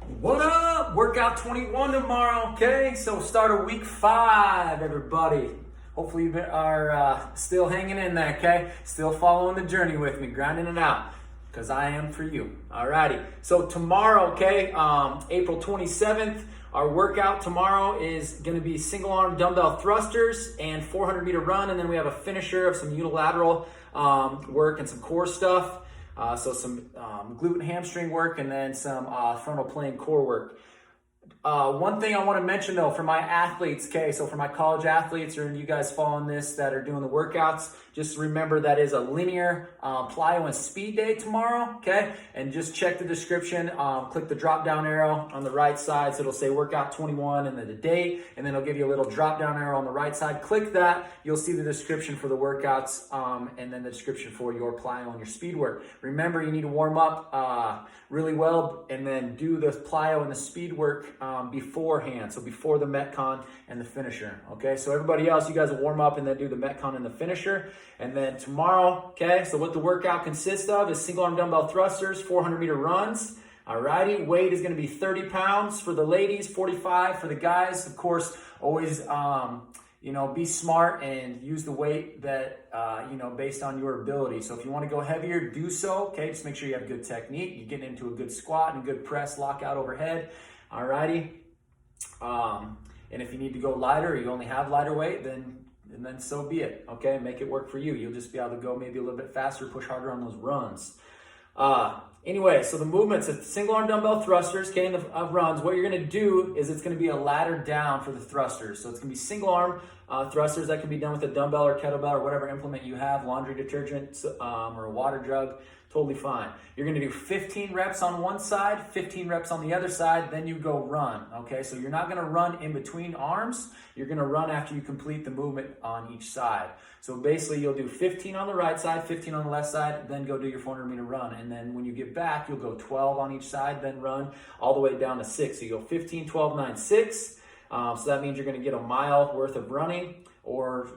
What up? Workout 21 tomorrow, okay? So start of week 5, everybody. Hopefully you are still hanging in there, okay? Still following the journey with me, grinding it out, because I am for you. Alrighty. So tomorrow, okay, April 27th, our workout tomorrow is going to be single arm dumbbell thrusters and 400-meter run, and then we have a finisher of some unilateral work and some core stuff. So some glute and hamstring work, and then some frontal plane core work. One thing I want to mention though, for my athletes, okay, so for my college athletes or you guys following this that are doing the workouts, just remember that is a linear plyo and speed day tomorrow, okay? And just check the description, click the drop down arrow on the right side, so it'll say workout 21 and then the date, and then it'll give you a little drop down arrow on the right side. Click that, you'll see the description for the workouts, and then the description for your plyo and your speed work. Remember, you need to warm up really well and then do the plyo and the speed work beforehand, so before the METCON and the finisher, okay? So everybody else, you guys will warm up and then do the METCON and the finisher. And then tomorrow, okay, so what the workout consists of is single arm dumbbell thrusters, 400-meter runs. Alrighty, weight is going to be 30 pounds for the ladies, 45 for the guys. Of course, always be smart and use the weight that, based on your ability. So if you want to go heavier, do so, okay? Just make sure you have good technique. You get into a good squat and a good press, lockout overhead. Alrighty. And if you need to go lighter, or you only have lighter weight, then so be it, okay? Make it work for you. You'll just be able to go maybe a little bit faster, push harder on those runs. Anyway, so the movements of single arm dumbbell thrusters, okay, of runs, what you're gonna do is it's gonna be a ladder down for the thrusters. So it's gonna be single arm thrusters that can be done with a dumbbell or kettlebell or whatever implement you have, laundry detergent or a water jug, totally fine. You're gonna do 15 reps on one side, 15 reps on the other side, then you go run, okay? So you're not gonna run in between arms, you're gonna run after you complete the movement on each side. So basically you'll do 15 on the right side, 15 on the left side, then go do your 400-meter run. And then when you get back, you'll go 12 on each side, then run all the way down to 6. So you go 15, 12, 9, 6. So that means you're gonna get a mile worth of running or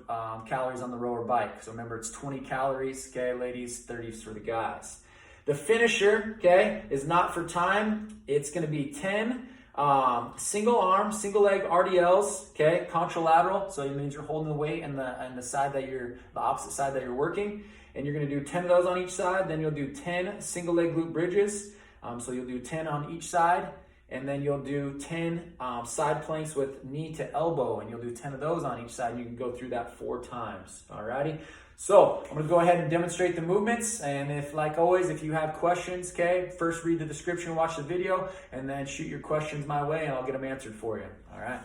calories on the rower bike. So remember, it's 20 calories, okay, ladies, 30 for the guys. The finisher, okay, is not for time. It's gonna be 10 single arm, single leg RDLs, okay, contralateral. So it means you're holding the weight and the side that the opposite side that you're working. And you're gonna do 10 of those on each side. Then you'll do 10 single leg glute bridges. So you'll do 10 on each side. And then you'll do 10 side planks with knee to elbow, and you'll do 10 of those on each side, and you can go through that 4 times, alrighty? So I'm gonna go ahead and demonstrate the movements, and if, like always, if you have questions, okay, first read the description, watch the video, and then shoot your questions my way, and I'll get them answered for you, all right?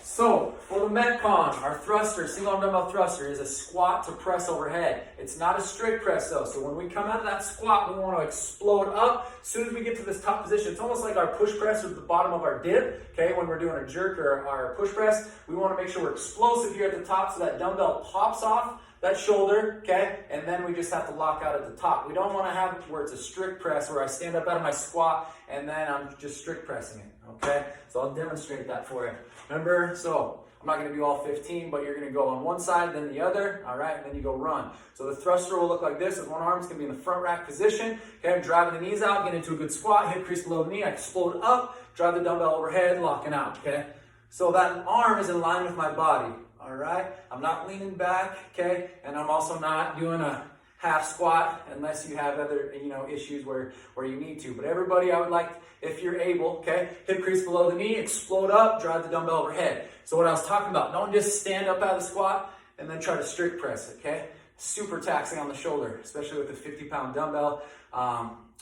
So, for the METCON, our thruster, single arm dumbbell thruster, is a squat to press overhead. It's not a strict press though, so when we come out of that squat, we want to explode up. As soon as we get to this top position, it's almost like our push press at the bottom of our dip, okay, when we're doing a jerk or our push press. We want to make sure we're explosive here at the top so that dumbbell pops off that shoulder, okay, and then we just have to lock out at the top. We don't want to have it where it's a strict press where I stand up out of my squat and then I'm just strict pressing it, okay? So I'll demonstrate that for you. Remember, so I'm not going to do all 15, but you're going to go on one side, then the other, all right, and then you go run. So the thruster will look like this with one arm. It's going to be in the front rack position, okay? I'm driving the knees out, get into a good squat, hip crease below the knee, I explode up, drive the dumbbell overhead, locking out, okay? So that arm is in line with my body. All right, I'm not leaning back, okay, and I'm also not doing a half squat unless you have other, issues where you need to. But everybody, I would like, if you're able, okay, hip crease below the knee, explode up, drive the dumbbell overhead. So what I was talking about, don't just stand up out of the squat and then try to strict press it, okay? Super taxing on the shoulder, especially with a 50-pound dumbbell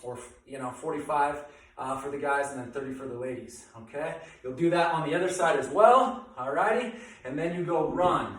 or 45. For the guys and then 30 for the ladies, okay? You'll do that on the other side as well, alrighty? And then you go run.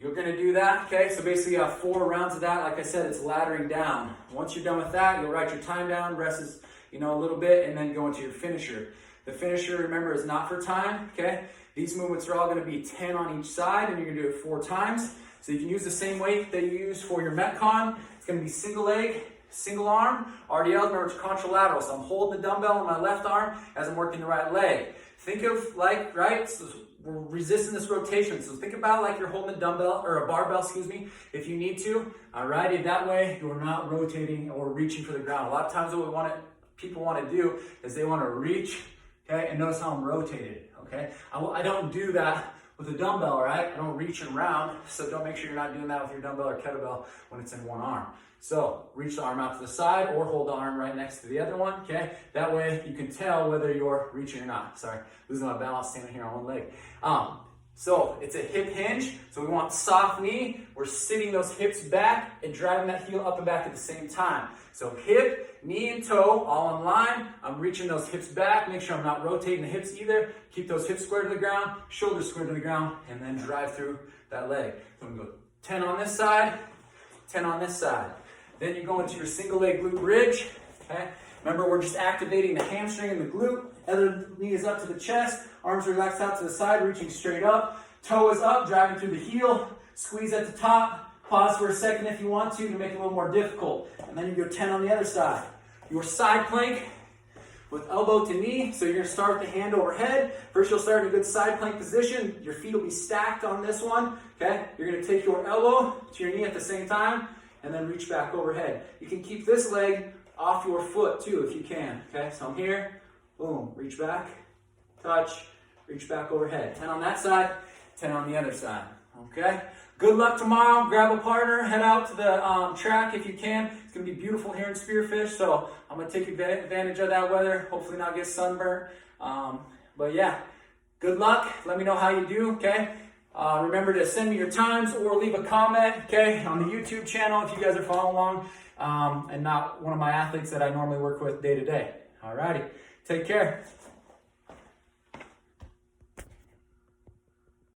You're gonna do that, okay? So basically you have 4 rounds of that. Like I said, it's laddering down. Once you're done with that, you'll write your time down, rest is, a little bit, and then go into your finisher. The finisher, remember, is not for time, okay? These movements are all gonna be 10 on each side, and you're gonna do it 4 times. So you can use the same weight that you use for your METCON. It's gonna be single leg, single arm, RDL, remember it's contralateral. So I'm holding the dumbbell in my left arm as I'm working the right leg. Think of like, right, so we're resisting this rotation. So think about like you're holding a dumbbell or a barbell, excuse me, if you need to. Alrighty, that way you're not rotating or reaching for the ground. A lot of times what people want to do is they want to reach, okay, and notice how I'm rotated, okay? I don't do that with a dumbbell, right? I don't reach around, so don't make sure you're not doing that with your dumbbell or kettlebell when it's in one arm. So reach the arm out to the side or hold the arm right next to the other one, okay? That way you can tell whether you're reaching or not. Sorry, losing my balance standing here on one leg. So it's a hip hinge, so we want soft knee. We're sitting those hips back and driving that heel up and back at the same time. So hip, knee, and toe all in line. I'm reaching those hips back. Make sure I'm not rotating the hips either. Keep those hips square to the ground, shoulders square to the ground, and then drive through that leg. So I'm going to go 10 on this side, 10 on this side. Then you go into your single leg glute bridge, okay? Remember, we're just activating the hamstring and the glute. Other knee is up to the chest, arms relaxed out to the side, reaching straight up. Toe is up, driving through the heel. Squeeze at the top. Pause for a second if you want to make it a little more difficult. And then you go 10 on the other side. Your side plank with elbow to knee. So you're going to start with the hand overhead. First, you'll start in a good side plank position. Your feet will be stacked on this one, okay? You're going to take your elbow to your knee at the same time, and then reach back overhead. You can keep this leg off your foot too if you can, okay? So I'm here, boom, reach back, touch, reach back overhead. 10 on that side, 10 on the other side, okay? Good luck tomorrow. Grab a partner, head out to the track if you can. It's gonna be beautiful here in Spearfish, so I'm gonna take advantage of that weather, hopefully not get sunburned. But yeah, good luck. Let me know how you do, okay? Remember to send me your times or leave a comment, okay, on the YouTube channel if you guys are following along and not one of my athletes that I normally work with day to day. Alrighty, take care.